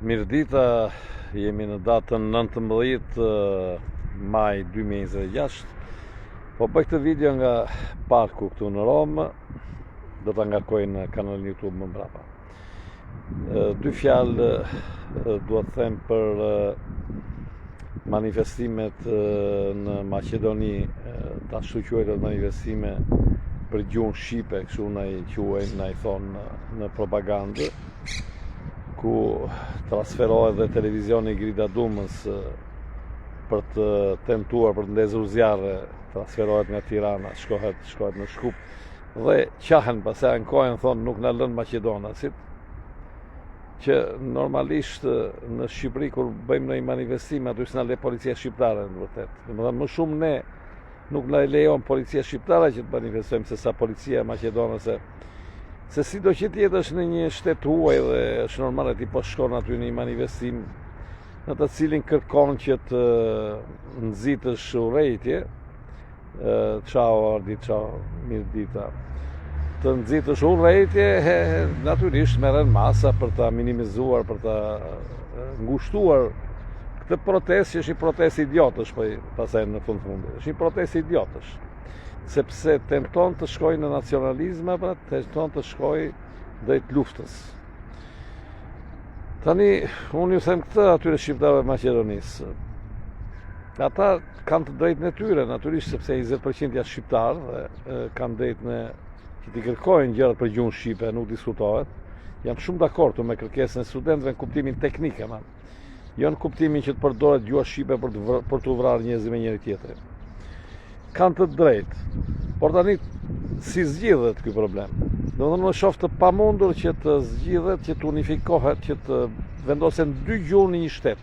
Mirëdita, jemi në datën 19 maj 2026. Po bëj këtë video nga parku këtu në Romë, do ta ngarkoj në kanalin YouTube më mbrapa. Dy fjalë duhet të them për manifestimet në Maqedoni, ashtu quajtura manifestime për gjuhën shqipe, kështu na i quajnë, na i thonë në propagandë, ku transferohet dhe televizioni Grida Dumës për të tentuar për të ndezur zjarre, transferohet nga Tirana, shkohet në Shkup dhe qahen pastaj ankojnë, thonë nuk na lën Maqedonasit, që normalisht në Shqipëri kur bëjmë në manifestime aty s'na le policia shqiptare në vërtet. Domethënë më shumë ne nuk na lejon policia shqiptare që të manifestojmë se sa policia maqedonase. Se si do që tjetë është në një shtet huaj dhe është normal e ti po shkon aty në një manifestim në të cilin kërkon që të nxitësh urrejtje. Ciao Ardi, ciao, mirë dita. Të nxitësh urrejtje, natyrisht merren masa për ta minimizuar, për ta ngushtuar këtë protestë, që është një protestë idiotësh pastaj në fund. Është një protestë idiotësh. Sepse tenton të shkojë në nacionalizëm, pra tenton të shkojë drejt luftës. Tani, unë ju them këtë atyre shqiptarëve Maqedonisë. Ata kanë të drejtën e tyre, natyrisht sepse 20% janë shqiptarë dhe kanë drejtën e që t'i kërkojnë gjërat për gjuhën shqipe, nuk diskutohet. Jam shumë dakord me kërkesën e studentëve në kuptimin teknik, jo në kuptimin që të përdoret gjuha shqipe për të vrarë njerëz me njëri tjetrin. Kanë të drejtë, por tani si zgjidhet ky problem? Domethënë më shoh të pamundur që të zgjidhet, që të unifikohet, që të vendosen dy gjuhë në një shtet.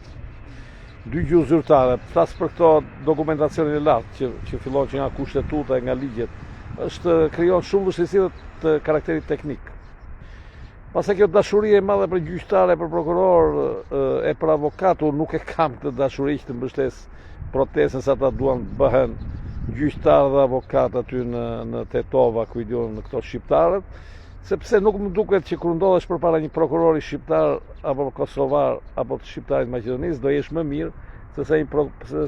Dy gjuhë zyrtare, flas për këto dokumentacionin e lartë që fillon që nga kushtetuta e nga ligjet, krijon shumë vështirësi të karakterit teknik. Pastaj kjo dashuri e madhe për gjyqtar, për prokuror e për avokat, unë nuk e kam këtë dashuri që të mbështes protestën se ata duan të bëhen gjyqtar dhe avokat aty në Tetova, ku i diun në këto shqiptarët, sepse nuk më duket që kur ndodhesh përpara një prokurori shqiptar apo kosovar apo të shqiptarit Maqedonisë do jesh më mirë se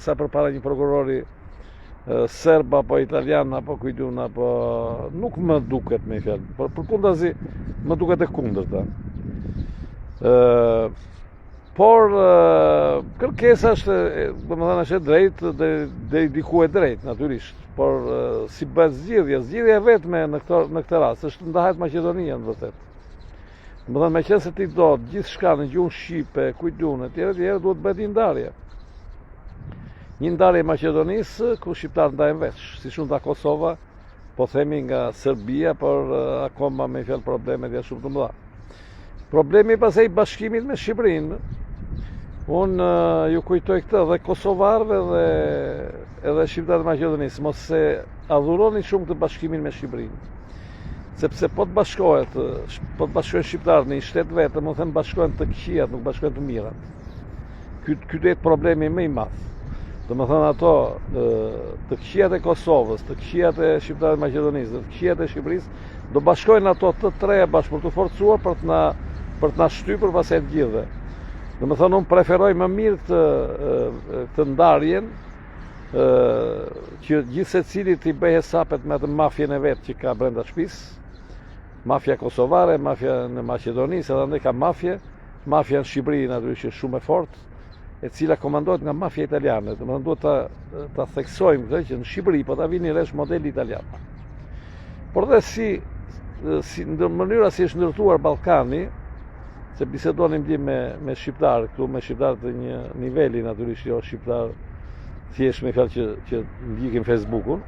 sa përpara një prokurori serb apo italian apo ku i diun, apo nuk më duket me fjalë, por përkundazi më duket e kundërta. Por kërkesa është, domethënë është e drejtë deri diku e drejtë natyrisht, por si bëhet zgjidhja e vetme në këtë rast është ndahet Maqedonia në vërtet. Domethënë meqense ti do gjithçka në gjuhën shqipe, ku i diun etj, duhet bëhet një ndarje. Një ndarje e Maqedonisë ku shqiptarët ndajnë veç, si shumë nga Kosova, po themi nga Serbia, por akoma me fjalë problemet janë shumë të mëdha. Problemi pastaj i bashkimit me Shqipërinë. Unë ju kujtoj këtë dhe kosovarëve dhe edhe shqiptarët e Maqedonisë, mos se adhuroni shumë këtë bashkimin me Shqipërinë. Sepse po të bashkohen shqiptarët në një shtet vetëm, më them bashkohen të këqijat, nuk bashkohen të mirat. Ky do jetë problemi më i madh. Domethënë ato të këqijat e Kosovës, të këqijat e shqiptarëve të Maqedonisë, të këqijat e Shqipërisë, do bashkojnë ato të treja bashkë për të forcuar për të na shtypur pastaj të gjithëve. Domethënë unë preferoj më mirë këtë ndarjen, që gjithë secili t'i bëj hesapet me atë mafjen e vet që ka brenda shtëpisë, mafja kosovare, mafja në Maqedoni, se andaj ka mafja në Shqipëri natyrisht është shumë e fortë, e cila komandohet nga mafja italiane. Domethënë duhet ta theksojmë këtë që në Shqipëri po ta vini resh modeli italian. Por dhe në mënyra si është ndërtuar Ballkani, se bisedonim di me shqiptarë këtu, me shqiptarë të një niveli natyrisht, jo shqiptarë thjesht me fjalë që ndjekin Facebookun,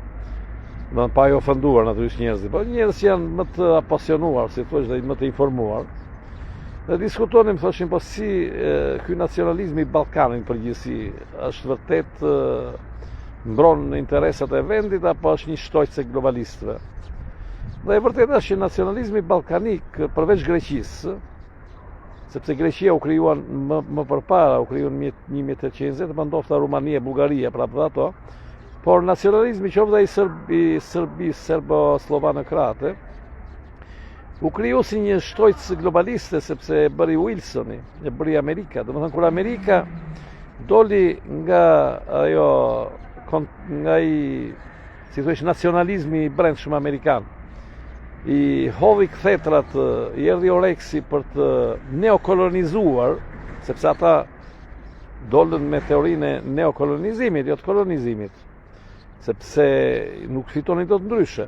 pa i ofenduar natyrisht njerëzit, por njerëz që janë më të apasionuar, si thua, dhe më të informuar. Dhe diskutonim, thoshim, po si ky nacionalizmi i Ballkanit përgjithësi është vërtet mbron interesat e vendit apo është një shtojtse globalistëve. Dhe e vërtet është që nacionalizmi ballkanik përveç Greqisë, sepse Greqia u krijuan më përpara, u krijuan në 1820, më ndofta Rumania, Bullgaria, prapë dhe ato, por nacionalizmi qoftë ai serbo-slovanokrate, u kriju si një shtojtës globaliste, sepse e bëri Wilsoni, e bëri Amerika. Domethënë, kur Amerika doli nga ajo, nga si thuesh, nacionalizmi i brendshëm amerikan, i hodhi kthetrat, i erdhi Oreksi për të neokolonizuar, sepse ata dolën me teorinë e neokolonizimit, jo të kolonizimit, sepse nuk fitonin dot ndryshe.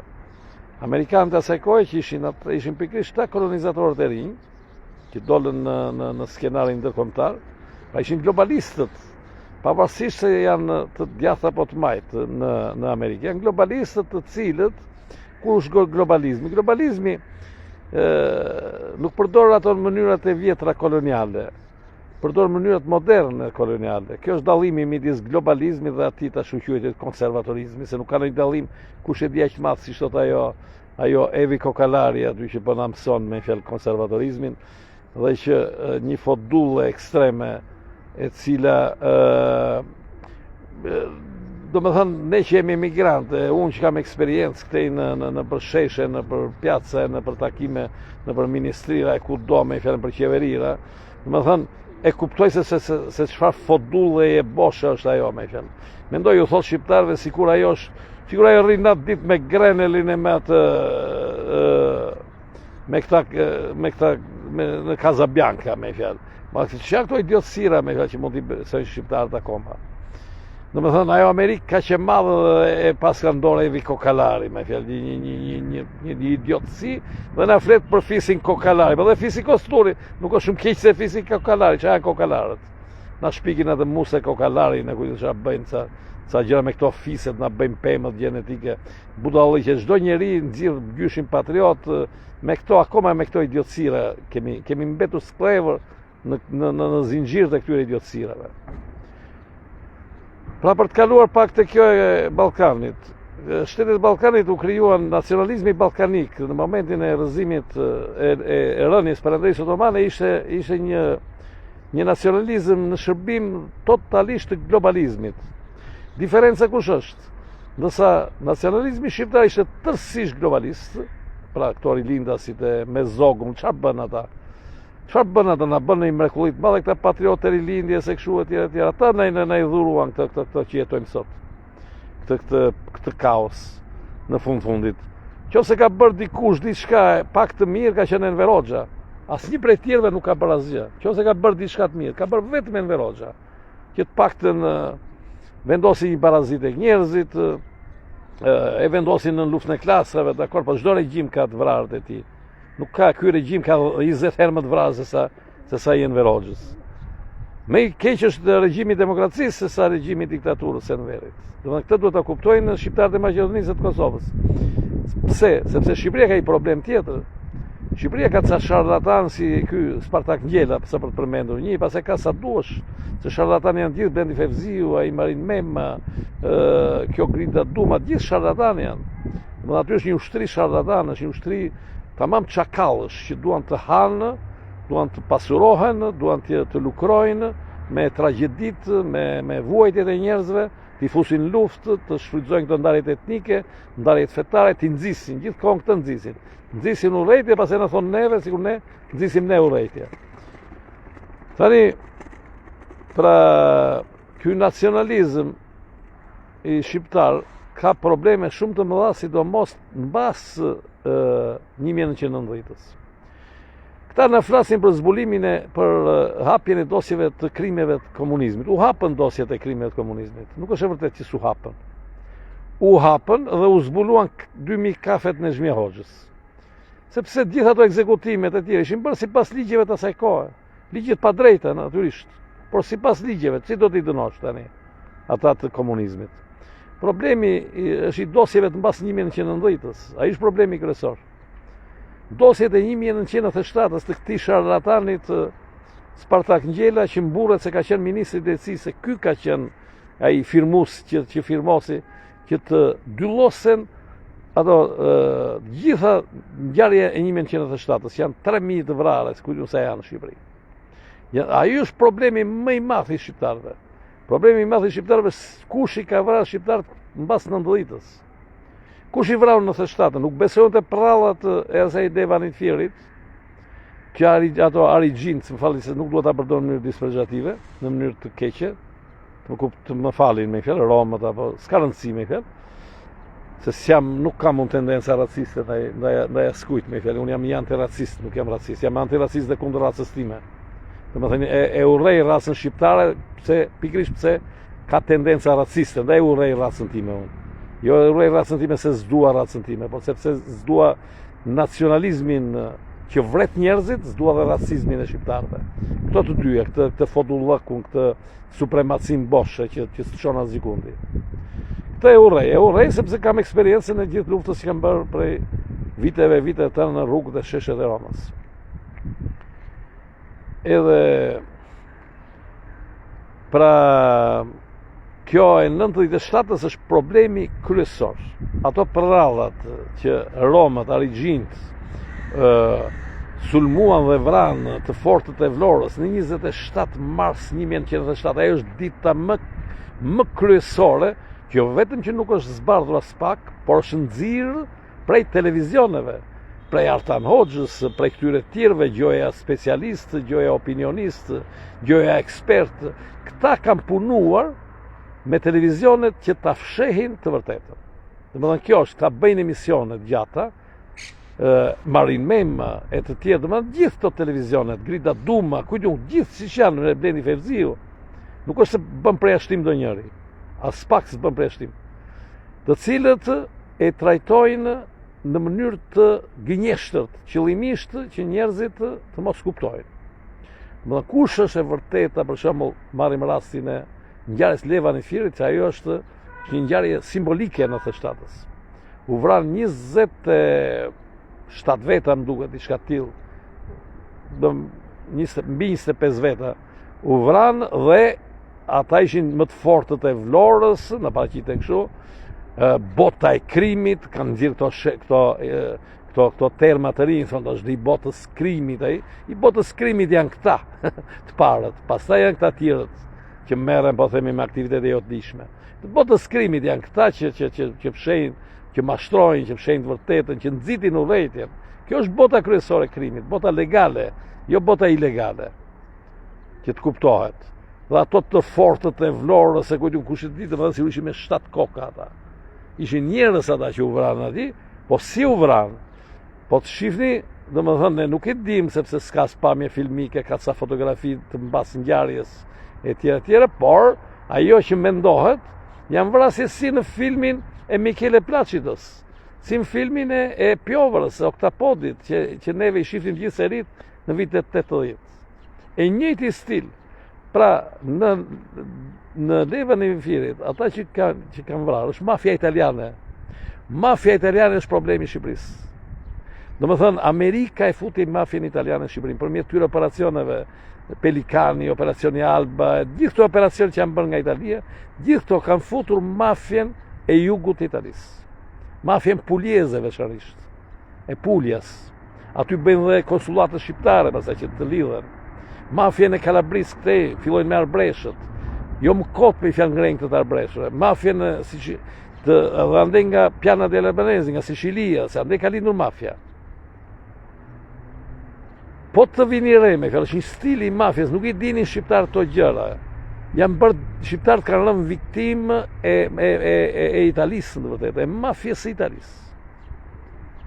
Amerikanët e asaj kohe që ishin pikërisht ta kolonizatorët e rinj, që dolën në skenarin ndërkombëtar, pa ishin globalistët, pavarësisht se janë të djathtë apo të majtë në Amerikë. Janë globalistët të cilët, kur është globalizmi? Globalizmi nuk përdor ato në mënyrat e vjetra koloniale, përdor mënyrat moderne koloniale. Kjo është dallimi midis globalizmit dhe atij tash quhet konservatorizmi, se nuk ka ndonjë dallim kush e di aq madh si thot ajo Evi Kokalari aty që po na mëson me fjalë konservatorizmin, dhe që një fodulle ekstreme e cila do me thënë, ne që jemi emigrantë, unë që kam eksperiencë këtej në përsheshe, në për pjaca, në për takime, në për ministrira, e ku do me fjalën për qeverira, do me thënë, e kuptoj se çfarë fodulle e boshe është ajo me fjalë. Mendoj u thot shqiptarëve sikur ajo rrin natë ditë me Grenelin e me atë me këta në Casablanca me fjalë. Ma çka këto idiotësira me fjalë që mund të bëjnë shqiptarët akoma. Do me thënë, ajo Amerikë ka që madhë e pas ka ndore Evi Kokalari, me fjalë, një idiotësi, dhe na flet për fisin Kokalari, për dhe fisi Kosturi, nuk është shumë keq se fisi Kokalari, që janë Kokalarët. Na shpikin atë muse Kokalari, në kujtë që bëjnë ca gjëra me këto fiset, na bëjnë pemët genetike, budalli që çdo njeri nxirr gjyshin patriot, me këto, akoma me këto idiotësira, kemi mbetur sklever në zinxhir të këtyre idiotësirave. Pra për të kaluar pak të kjo e Ballkanit, shtetet Ballkanit u krijuan nacionalizmi ballkanik në momentin e rrëzimit e rënies Perandrisë Otomane, ishte një nacionalizëm në shërbim totalisht të globalizmit. Diferenca kush është? Ndërsa nacionalizmi shqiptar ishte tërësisht globalist, pra këto rilindasit e Mezogum, çfarë bën ata? Çfarë bën ata? Na bën një mrekulli të madhe këta patriotë rilindjes e kështu etj etj. Ata na i dhuruan këtë që jetojmë sot. Këtë kaos në fundit. Nëse ka bërë dikush diçka pak të mirë, ka qenë Enver Hoxha. Asnjë prej tjerëve nuk ka bërë asgjë. Nëse ka bërë diçka të mirë, ka bërë vetëm Enver Hoxha. Që të paktën vendosi një barazit e njerëzit, e vendosin në luftën e klasave, dakor, po çdo regjim ka të vrarët e tij. Nuk ka, ky regjim ka 20 herë më të vrarë se sa i Enver Hoxhës. Me i keq është regjimi i demokracisë se sa regjimi i diktaturës së Enverit. Domethënë këtë duhet ta kuptojnë shqiptarët e Maqedonisë së Kosovës. Pse? Sepse Shqipëria ka një problem tjetër. Shqipëria ka ca sharlatan si ky Spartak Ngjela, sa për të përmendur një, pastaj ka sa duash, se sharlatan janë gjithë Blendi Fevziu, ai Marin Mema, kjo Grinda Duma, gjithë sharlatan janë. Domethënë aty është një ushtri sharlatan, është një ushtri tamam çakallësh që duan të hanë, duan të pasurohen, duan të lukrojnë me tragjeditë, me vuajtjet e njerëzve, t'i fusin luftë, të shfrytëzojnë këto ndarjet etnike, ndarjet fetare, t'i nxisin, gjithkohon këtë nxisin. Nxisin urrejtje, pastaj na thonë neve, sikur ne nxisim ne urrejtje. Tani, pra ky nacionalizëm i shqiptar ka probleme shumë të mëdha, sidomos mbas 1990-s. Këta na flasin për zbulimin për hapjen e dosjeve të krimeve të komunizmit. U hapën dosjet e krimeve të komunizmit. Nuk është e vërtetë që s'u hapën. U hapën dhe u zbuluan 2000 kafet në Xhmia Hoxhës. Sepse gjithë ato ekzekutimet e tjera ishin bërë sipas ligjeve të asaj kohe. Ligjet pa drejta natyrisht, por sipas ligjeve, si do t'i dënosh tani ata të komunizmit. Problemi është i dosjeve të mbas 1990-s. Ai është problemi kryesor. Dosjet e 1997-s të këtij sharlatanit Spartak Ngjela, që mburret se ka qenë ministri i drejtësisë, se ky ka qenë ai firmues që firmosi që të dyllosen ato gjitha ngjarje e 1997-s, janë 3000 të vrarë, kujtun sa janë në Shqipëri. Ai është problemi më i madh i shqiptarëve. Problemi i madh i shqiptarëve, kush i ka vrarë shqiptarët mbas 90-s? Kush i vrau në 97, nuk besohen të prallat e asaj Devanit Fierit, që ato arigjintë, më falni se nuk duhet ta përdor në mënyrë disprezhative, në mënyrë të keqe, të më falin me fjalë, romët apo s'ka rëndësi me fjalë, se nuk kam unë tendenca raciste ndaj askujt me fjalë, unë jam një antiracist, nuk jam racist, jam antiracist dhe kundër racës time. Domethënë e urrej racën shqiptare pikërisht pse ka tendenca raciste, ndaj urrej racën time unë. Jo e urrej racën time se s'dua racën time, por sepse s'dua nacionalizmin që vret njerëzit, s'dua dhe racizmin e shqiptarëve. Këto të dyja, këtë fodullëkun, këtë supremacin boshe që s'çon asgjë kundi. Këtë e urrej sepse kam eksperiencën e gjithë luftës që kam bërë prej viteve të në rrugët e sheshet e Romës. Edhe pra kjo e 97-ës është problemi kryesor. Ato prallat që romët, arigjintë, sulmuan dhe vranë të fortët e Vlorës në 27 mars 1907, ajo është dita më kryesore, që vetëm që nuk është zbardhur as pak, por është nxirr prej televizioneve, prej Artan Hoxhës, prej këtyre tjerëve, gjoja specialistë, gjoja opinionistë, gjoja ekspertë. Këta kanë punuar me televizionet që ta fshehin të vërtetën. Domethënë kjo është, ta bëjnë emisione gjata, Marin Mema e të tjerë, domethënë gjithë këto televizionet, Grida Duma, gjithë siç janë me Blendi Fevziu, nuk është se bën përjashtim ndonjëri, as pak se bën përjashtim, të cilët e trajtojnë në mënyrë të gënjeshtërt, qëllimisht që njerëzit të mos kuptojnë. Domethënë kush është e vërteta, për shembull, marrim rastin e ngjarjes Levanit Fierit, që ajo është një ngjarje simbolike në 97-ës. U vran 27 veta, më duket diçka të tillë, mbi 25 veta u vran dhe ata ishin më të fortët e Vlorës, në paraqitje kështu, bota e krimit, kanë nxjerrë këto terma të rinj, thonë është i botës krimit ai. I botës krimit janë këta, të parët, pastaj janë këta tjerët që merren, po themi, me aktivitete jo të lishme. Të botës krimit janë këta që fshehin, që mashtrojnë, që fshehin të vërtetën, që nxitin urrejtjen. Kjo është bota kryesore e krimit, bota legale, jo bota ilegale, që të kuptohet. Dhe ato të fortët e Vlorës, se kujtun kush e ditë, më dhe si u ishin me 7 koka ata. Ishin njerëz ata që u vranë aty, po si u vranë? Po të shifni, dhe më thënë, ne nuk e dim, sepse s'ka spamje filmike, ka ca fotografi të mbas ngjarjes e tjera, por ajo që mendohet, janë vrasje si në filmin e Michele Placidës, si në filmin e Pjovrës, e Oktapodit, që neve i shifnim gjithë serit në vitet 80. E njëjti stil. Pra, në Levanit Fierit, ata që kanë vrarë, është mafia italiane. Mafia italiane është problemi i Shqipërisë. Do më thënë, Amerika e futi mafien italiane në Shqipërinë, përmjet këtyre operacioneve, Pelikani, operacioni Alba, gjithë këto operacione që janë bërë nga Italia, gjithë këto kanë futur mafien e jugut të Italisë. Mafien pulieze veçanërisht, e Puljas. Aty bëjnë dhe konsulatët shqiptare, pastaj që të lidhen. Mafien e Kalabrisë këtej, fillojnë me arbreshët. Jo më kot me fjalë ngrënë të arbreshëve. Mafien dhe ande nga Piana del Albanese, nga Sicilia, se ande ka lindur mafia. Po të vini re me fjalë, është një stil i mafjes, nuk i dinin shqiptarët to gjëra. Shqiptarët kanë rënë viktimë e Italisë, në vërtetë, e mafjes së Italisë.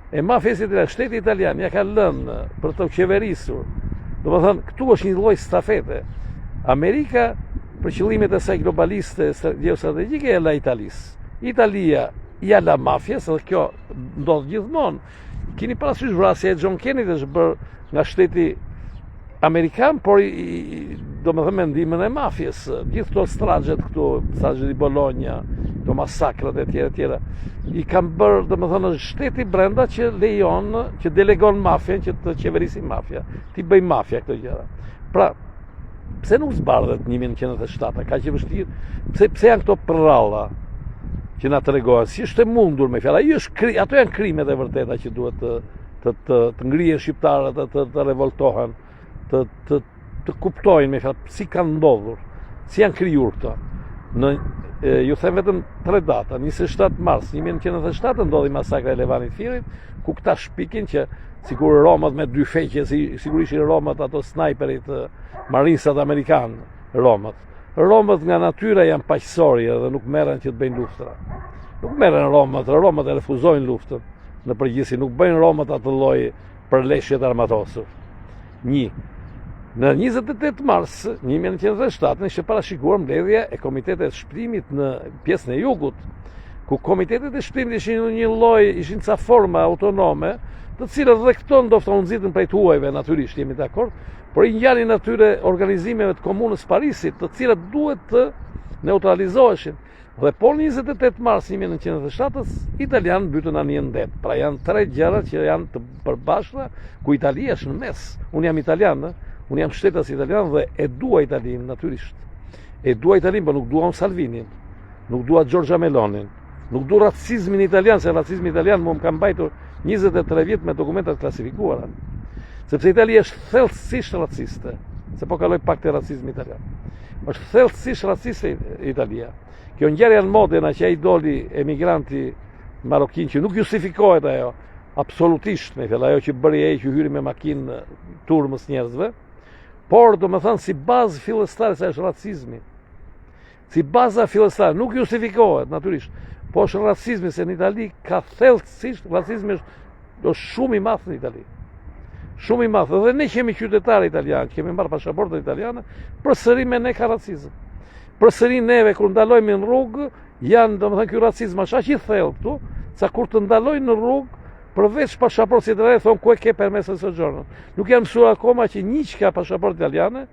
E mafjes së Italisë, shteti italian ja ka lënë për të qeverisur. Do më thënë, këtu është një lloj stafete. Amerika, për qëllimet e saj globaliste, geostrategjike, e la Italisë. Italia ja la mafjes, edhe kjo ndodh gjithmonë. Keni parasysh vrasja e John Kennedy është bërë nga shteti Amerikan, por do më thëmë me ndihmën e mafjes. Gjithë këto stragjet këtu, stragjet i Bologna, këto masakrat e tjera, i kam bërë, do më thënë, shteti brenda që lejon, që delegon mafjen, që të qeverisi mafja, ti bëj mafja këto gjëra. Pra, pse nuk zbardhet 1907, ka që vështirë, pse janë këto prralla që na tregohen, si është e mundur me fjalë, ato janë krimet e vërteta që duhet të ngrihen shqiptarët, të revoltohen, të kuptojnë me fjalë si kanë ndodhur, si janë krijuar këto. ju them vetëm 3 data. 27 mars 1997 ndodhi masakra e Levanit Firit, ku këta shpikin që sigur Romat me 2 feqe, sigurisht Romat ato snajperit marinsat amerikan, Romat. Romat nga natyra janë paqësorë dhe nuk merren që të bëjnë luftra. Nuk merren Romat e refuzojnë luftën në përgjithësi, nuk bëjnë Romat atë lloj përleshjet armatosur. Në 28 mars 1997 ishte parashikuar mbledhja e Komitetit të Shpëtimit në pjesën e Jugut, ku Komitetet e Shpëtimit ishin ca forma autonome, të cilët dhe këto ndoshta u nxitën prej tuajve, natyrisht jemi dakord, por i ngjanin atyre organizimeve të Komunës Parisit, të cilat duhet të neutralizoheshin. Dhe por 28 mars 1907 italianë mbytën anijen det. Pra janë 3 gjëra që janë të përbashkëta, ku Italia është në mes. Unë jam italian, unë jam shtetas italian dhe e dua Italinë, natyrisht. E dua Italinë, por nuk dua Salvinin, nuk dua Giorgia Melonin, nuk dua racizmin italian, se racizmi italian më ka mbajtur 23 vjet me dokumentat klasifikuara. Sepse Italia është thellësisht raciste, se po kaloj pak të racizmi italian. Është thellësisht raciste Italia. Kjo ngjarje në Modena që ai doli emigranti marokin, që nuk justifikohet ajo, absolutisht me thellë, ajo që bëri ai që hyri me makinë turmës njerëzve, por do më thënë si bazë fillestare se është racizmi. Si baza fillestare, nuk justifikohet, natyrisht, po është racizmi, se në Itali ka thellësisht, racizmi është shumë i madh në Itali. Shumë i madh, dhe ne kemi qytetarë italianë, kemi marrë pasaportën italiane, përsëri me ne ka racizëm. Përsëri neve kur ndalojmë në rrugë, janë, domethënë, ky racizëm është aq i thellë këtu, sa kur të ndalojnë në rrugë, përveç pasaportës italiane, thonë ku e ke permesso di soggiorno. Nuk janë mësuar akoma që një që ka pasaportë italiane,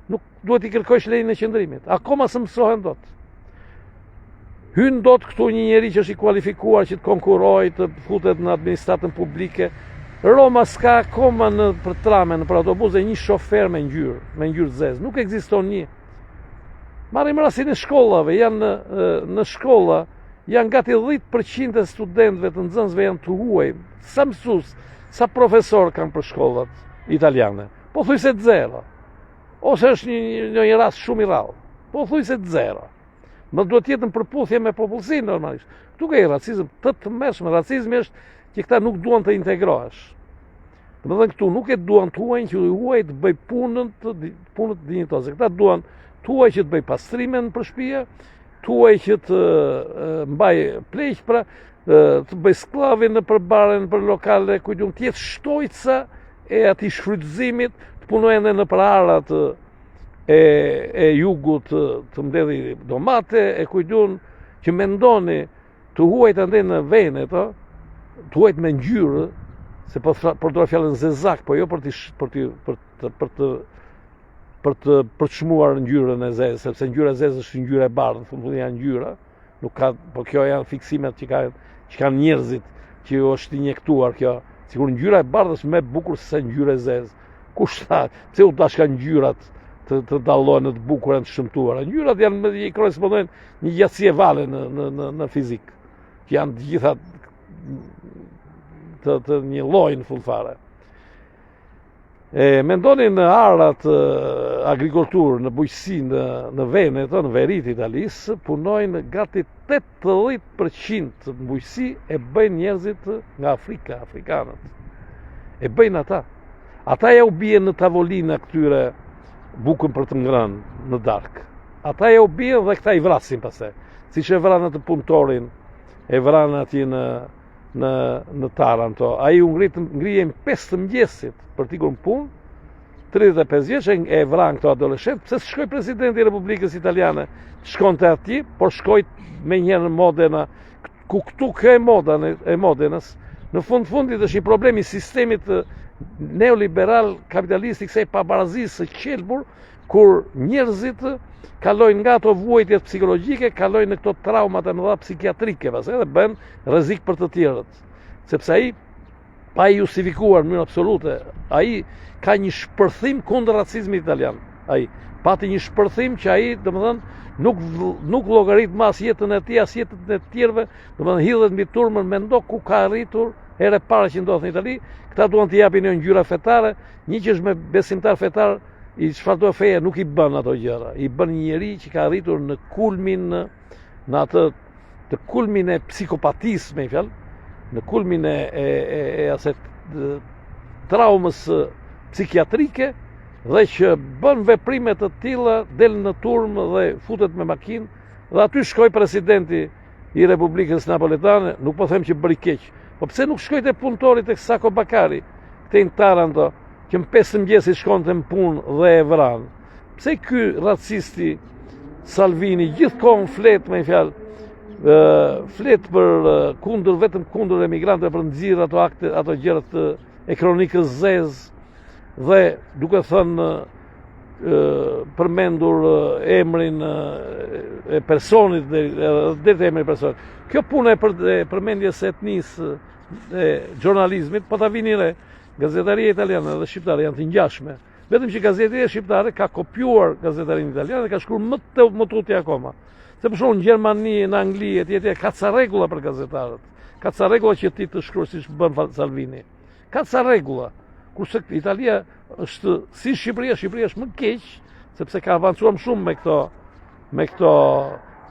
nuk duhet i kërkosh lejen e qëndrimit. Akoma s'e mësohen dot. Hyn dot këtu një njeri që është i kualifikuar që të konkurrojë, të futet në administratën publike. Roma s'ka akoma për tramen, për autobuse, një shofer me ngjyrë zezë. Nuk ekziston një. Marrim rastin e shkollave, në shkolla, janë gati 10% e studentëve të nxënësve janë të huaj. Sa mësues, sa profesor kanë për shkollat italiane? Po thuj se 0. Ose është një rast shumë i rrallë. Po thuj se 0. Më duhet jetë në përputhje me popullsinë normalisht. Këtu ka racizëm të mëshme. Racizmi është që këta nuk duan të integrohesh. Domethënë këtu nuk e duan tuajin që huaj të bëj punën të dinjitoze. Këta duan tuaj që të bëj pastrimen për shtëpi, tuaj që të mbaj pleqpra, të bëj sklavin në përbare, në për lokale, kujtun të jetë shtojca e atij shfrytëzimit, të punojnë në për arat e jugut, të mbledhi domate, e kujtun që mendoni të huajt andej në Veneto, të huajt me ngjyrë, se po përdor fjalën zezak, po jo për të përçmuar ngjyrën e zezë, sepse ngjyra e zezë është ngjyra e bardhë, fundoni janë ngjyra, nuk ka, po kjo janë fiksimet që kanë njerëzit që është injektuar kjo. Sigur ngjyra e bardhë është më e bukur se ngjyra e zezë. Kush tha, pse u dashka ngjyrat të dallohen në të bukura, të shëmtuara? Ngjyrat janë i korrespondojnë një gjatësi e vale në fizik, që janë të gjitha të një lloji në fund fare. Mendoni në arat agrikulturë, në bujqësi, në Veneto, në veri të Italisë, punojnë gati 80% në bujqësi e bëjnë njerëzit nga Afrika, afrikanët. E bëjnë ata. Ata ja u bie në tavolina këtyre bukën për të ngrënë në darkë. Ata ja u bie dhe këta i vrasin pastaj. Siç e vranë atë punëtorin, e vranë atje në Taranto. Ai u ngrihen 5 të mëngjesit për t'ikur në punë, 35 vjeç e vran këto adoleshent, pse s'shkoj presidenti i Republikës Italiane, shkonte atje, por shkoj me njëherë në Modena, ku këtu kjo e Modenës, në fundit është i problemi sistemit neoliberal kapitalistik, se pabarazisë së qelbur, kur njerëzit kalojnë nga ato vuajtjet psikologjike, kalojnë në këto traumat e mëdha psikiatrike, pastaj dhe bën rrezik për të tjerët. Sepse ai pa i justifikuar në mënyrë absolute, ai ka një shpërthim kundër racizmit italian. Ai pati një shpërthim që ai, domethënë, nuk llogarit më as jetën e tij, as jetën e të tjerëve, domethënë hidhet mbi turmën, mendo ku ka arritur herë para që ndodh në Itali. Këta duan të japin një ngjyra fetare, një që është me besimtar fetar, i çfarëdo feje nuk i bën ato gjëra. I bën një njerëz që ka arritur në kulmin në atë të kulmin e psikopatisë, me fjalë, në kulmin e aset traumës psikiatrike, dhe që bën veprime të tilla, del në turmë dhe futet me makinë, dhe aty shkoi presidenti i Republikës Napoletane, nuk po them që bëri keq, po pse nuk shkoi te punëtori tek Sako Bakari, te në Taranto, që në 5 mëngjesi shkonte në punë dhe e vran? Pse ky racisti Salvini gjithkohon flet, me fjalë, flet për vetëm kundër emigrantëve, për nxirr ato akte, ato gjërat e kronikës zezë, dhe duke thënë përmendur emrin e personit dhe emrin e personit. Kjo punë e përmendjes së etnisë e xhurnalizmit, po ta vini re, gazetaria italiane dhe shqiptare janë të ngjashme. Vetëm që gazetaria shqiptare ka kopjuar gazetarinë italiane dhe ka shkruar më tutje akoma. Se për shembull në Gjermani, në Angli, etj. Ka ca rregulla për gazetarët. Ka ca rregulla që ti të shkruash siç bën Salvini. Ka ca rregulla. Kurse Italia është si Shqipëria është më keq, sepse ka avancuar më shumë me këto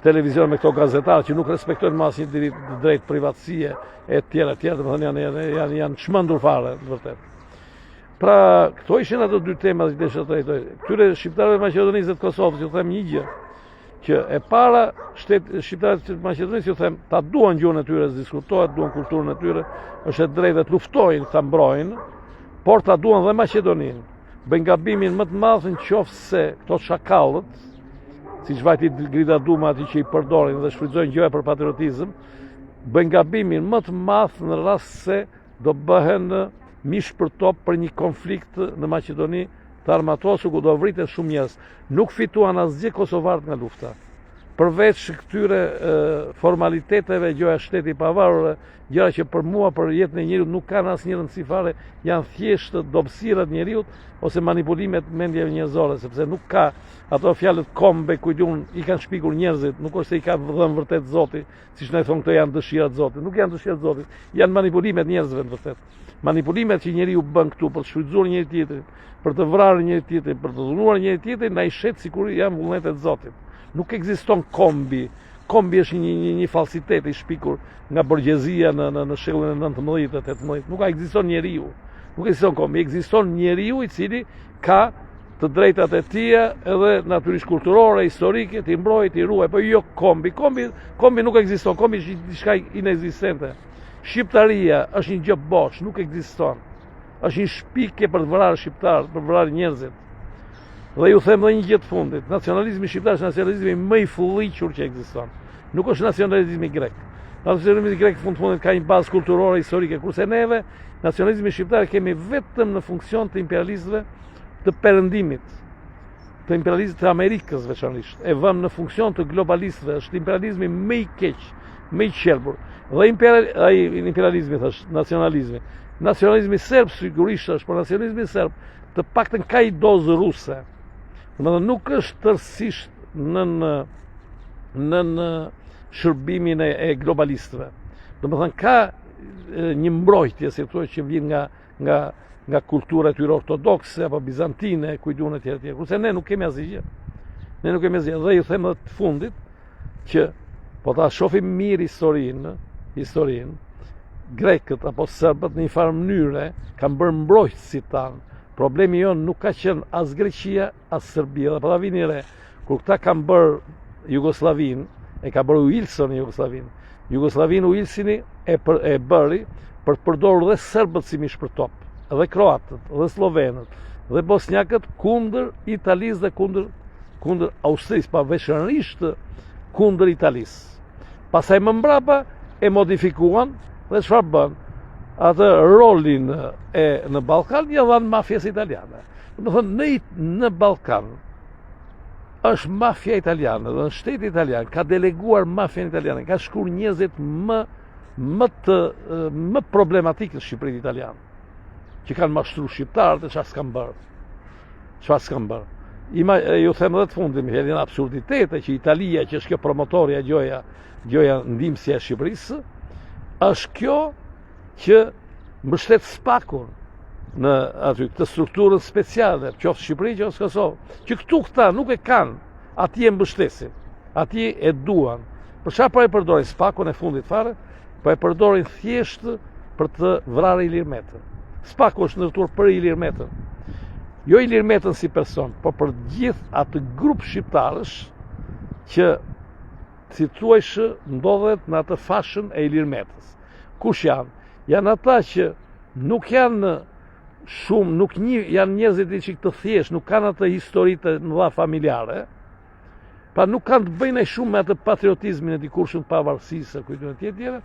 televizion, me këto gazetarë që nuk respektojnë më asnjë drejt privatësie e tjera, domethënë janë çmendur fare, vërtet. Pra, këto ishin ato dy tema që desha të trajtoj. Këtyre shqiptarëve Maqedonisë dhe të Kosovës, ju them një gjë, që e para shqiptarët të Maqedonisë, ju them, ta duan gjuhën e tyre, diskutohet, duan kulturën e tyre, është e drejtë të luftojnë, ta mbrojnë, por ta duan dhe Maqedoninë. Bëjnë gabimin më të madh në qoftë se këto shakallët, siç vajti Grida Duma aty që i përdorin dhe shfrytëzojnë gjëra për patriotizëm, bëjnë gabimin më të madh në rast se do bëhen mish për top për një konflikt në Maqedoni të armatosur ku do vriten shumë njerëz. Nuk fituan asgjë kosovarët nga lufta. Përveç këtyre formaliteteve, gjëra shteti pavarur, gjëra që për mua, për jetën e njeriut, nuk kanë asnjë rëndësi fare, janë thjesht dobësirat njeriut ose manipulimet mendjeve njerëzore, sepse nuk ka ato fjalët kombe kujtun i kanë shpikur njerëzit, nuk është se i ka dhënë vërtet Zoti, siç ne thonë këto janë dëshirat e Zotit, nuk janë dëshirat e Zotit, janë manipulimet njerëzve në vërtet. Manipulimet që njeriu bën këtu për të shfrytzuar njëri tjetrin, për të vrarë njëri tjetrin, për të dhunuar njëri tjetrin, na i shet sikur janë vullnetet e Zotit. Nuk ekziston kombi. Kombi është një falsitet i shpikur nga borgjezia në shekullin e 19-të, 18. Nuk ekziston njeriu. Nuk ekziston kombi, ekziston njeriu i cili ka të drejtat e tija edhe natyrisht kulturore, historike, t'i mbrojë, t'i ruaj, po jo kombi. Kombi nuk ekziston, kombi është diçka inekzistente. Shqiptaria është një gjë bosh, nuk ekziston. Është një shpikje për të vrarë shqiptarët, për të vrarë njerëzit. Dhe ju them edhe një gjë të fundit, nacionalizmi shqiptar është nacionalizmi më i fulliqur që ekziston. Nuk është nacionalizmi grek. Nacionalizmi grek fundit ka një bazë kulturore, historike, kurse neve nacionalizmi shqiptar kemi vetëm në funksion të imperialistëve të perëndimit, të imperialistëve të Amerikës veçanërisht. E vëmë në funksion të globalistëve, është imperializmi më i keq, më i qelbur. Dhe imperializmi thashë, nacionalizmi. Nacionalizmi serb sigurisht është, por nacionalizmi serb të paktën ka i dozë ruse. Domethënë nuk është tërësisht në shërbimin e globalistëve. Domethënë ka një mbrojtje, si thotë, që vjen nga kultura e tyre ortodokse apo bizantine, kujtun e tjerë. Kurse ne nuk kemi asgjë. Ne nuk kemi asgjë. Dhe ju them edhe të fundit që po ta shohim mirë historinë, grekët apo serbët në një farë mënyre kanë bërë mbrojtësi tanë. Problemi jonë nuk ka qenë as Greqia, as Serbia. Dhe po ta vini re, kur këta kanë bërë Jugoslavinë, e ka bërë Wilson Jugoslavinë. Jugoslavinë Wilsoni e bëri për të përdorur dhe serbët si mish për top, dhe kroatët, dhe slovenët, dhe bosnjakët kundër Italisë dhe kundër Austrisë, pa veçanërisht kundër Italisë. Pastaj më mbrapa e modifikuan dhe çfarë bën? Atë rolin në Ballkan ja dhanë mafjes italiane. Domethënë në Ballkan është mafja italiane dhe në shteti italian ka deleguar mafjen italiane, ka shkuar njerëzit më problematikë në Shqipërinë italiane, që kanë mashtruar shqiptarët e çfarë s'kan bërë. Ju them edhe të fundit, me fjalën absurditete që Italia, që është kjo promotorja gjoja ndihmësja e Shqipërisë, është kjo që mbështet Spakun në aty këtë strukturën speciale, qoftë Shqipëri, qoftë Kosovë, që këta nuk e kanë, atje e mbështesin, atje e duan. Për çfarë po e përdorin Spakun e fundit fare? Po e përdorin thjesht për të vrarë Ilir Metën. Spaku është ndërtuar për Ilir Metën. Jo Ilir Metën si person, por për gjithë atë grup shqiptarësh që si thuajsh ndodhet në atë fashën e Ilir Metës. Kush janë? Janë ata që nuk janë shumë, janë njerëzit që të thjesht, nuk kanë atë histori të mëdha familjare. Pra nuk kanë të bëjnë shumë me atë patriotizmin e dikurshëm të pavarësisë, kujtun e tjetër,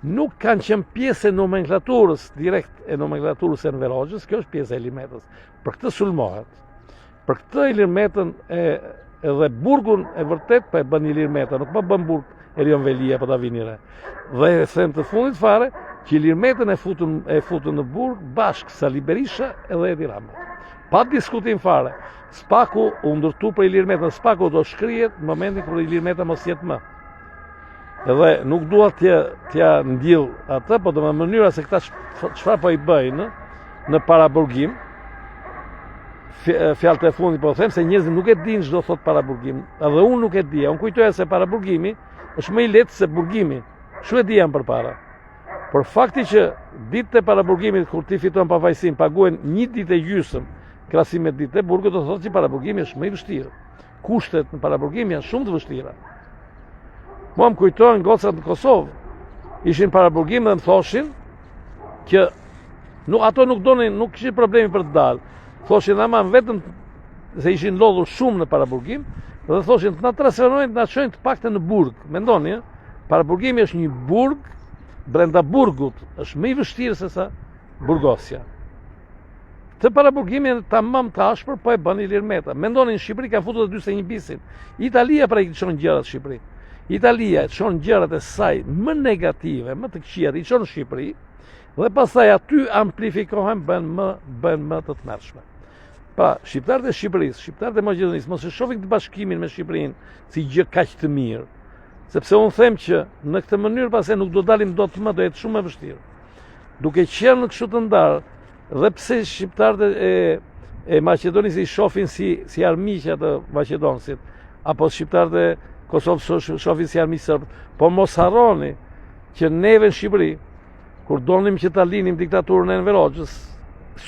nuk kanë qenë pjesë e nomenklaturës, direkt e nomenklaturës e Enver Hoxhës, kjo është pjesë e Ilir Metës. Për këtë sulmohet. Për këtë Ilir Metën edhe burgun e vërtet për e bën Ilir Meta, nuk më bën burg Erion Velia për ta vinire. Dhe e them të fundit fare, që Ilir Metën e futën në burg bashkë Sali Berisha edhe Edi Rama. Pa diskutim fare. Spaku u ndërtu për Ilir Metën, Spaku do shkrihet në momentin kur Ilir Meta mos jetë më. Edhe nuk dua t'ja ndjill atë, po do më mënyra se këta çfarë po i bëjnë në paraburgim. Fjalët e fundit po them se njerëzit nuk e dinë ç'do thot paraburgim, edhe unë nuk e dija. Unë kujtoja se paraburgimi është më i lehtë se burgimi. Çu e dija përpara. Por fakti që ditët e paraburgimit kur ti fiton pavajsin paguhen 1 ditë e gjysmë krahasim me ditët e burgut, do thotë që paraburgimi është më i vështirë. Kushtet në paraburgim janë shumë të vështira. Mua më kujtojnë gocat në Kosovë, ishin paraburgim dhe më thoshin që ato nuk kishin problemi për të dalë. Thoshin aman vetëm se ishin lodhur shumë në paraburgim, dhe thoshin të na transferojnë, të na çojnë të paktën në burg. Mendoni, paraburgimi është një burg, brenda burgut është më i vështirë se sa burgosja. Të paraburgimin tamam të ashpër po e bën Ilir Meta. Mendoni në Shqipëri kanë futur 41 bisin. Italia pra i çon gjërat në Shqipëri. Italia e çon gjërat e saj më negative, më të këqija, i çon në Shqipëri dhe pastaj aty amplifikohen bën më të tmerrshme. Pra, shqiptarët e Shqipërisë, shqiptarët e Maqedonisë mos e shohin të bashkimin me Shqipërinë si gjë kaq të mirë, sepse unë them që në këtë mënyrë pastaj nuk do dalim dot më, do jetë shumë e vështirë. Duke qenë kështu të ndarë, dhe pse shqiptarët e Maqedonisë i shohin si armiqë të Maqedonësit, apo shqiptarët e Kosovës shohin si armiqë sërbë, po mos harroni që neve në Shqipëri, kur donim që ta linim diktaturën e Enver Hoxhës,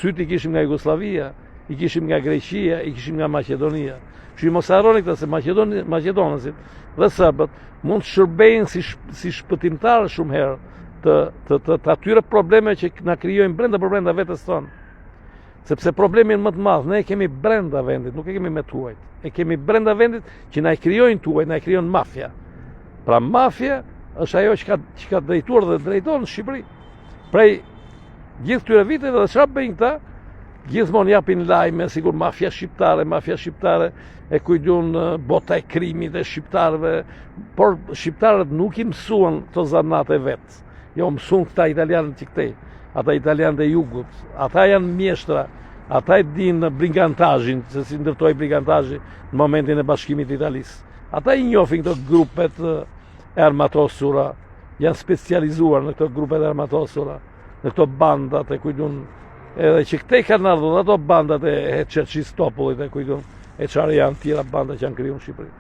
syt i kishim nga Jugosllavia, i kishim nga Greqia, i kishim nga Maqedonia. Që mos harroni këtë se Maqedonësit dhe serbët mund të shërbejnë si shpëtimtarë shumë herë të atyre probleme që na krijojnë brenda vetes tonë. Sepse problemin më të madh ne e kemi brenda vendit, nuk e kemi me tuajt. E kemi brenda vendit që na e krijojnë tuajt, na e krijon mafia. Pra mafia është ajo që ka drejtuar dhe drejton në Shqipëri. Prej gjithë këtyre viteve dhe çfarë bëjnë këta? Gjithmonë japin lajme, sigur mafia shqiptare e kujdun bota e krimit e shqiptarëve, por shqiptarët nuk i mësuan këto zanate vetë. Jo, mësuan këta italianët që këtej, ata italianët e jugut, ata janë mjeshtra, ata e dinë brigantazhin, se si ndërtoi brigantazhi në momentin e bashkimit të Italisë. Ata i njohin këto grupet e armatosura, janë specializuar në këto grupet e armatosura, në këto bandat e kujdun, edhe që këtej kanë ardhur ato bandat e Çerçistopullit e kujdun, e çfarë janë tjera banda që janë krijuar në Shqipëri.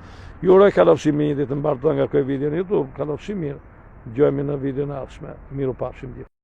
Ju uroj kalofshim një ditë të mbartë nga ky video në YouTube, kalofshim mirë. Dëgjojmë në video në ardhshme. Miru pafshim gjithë.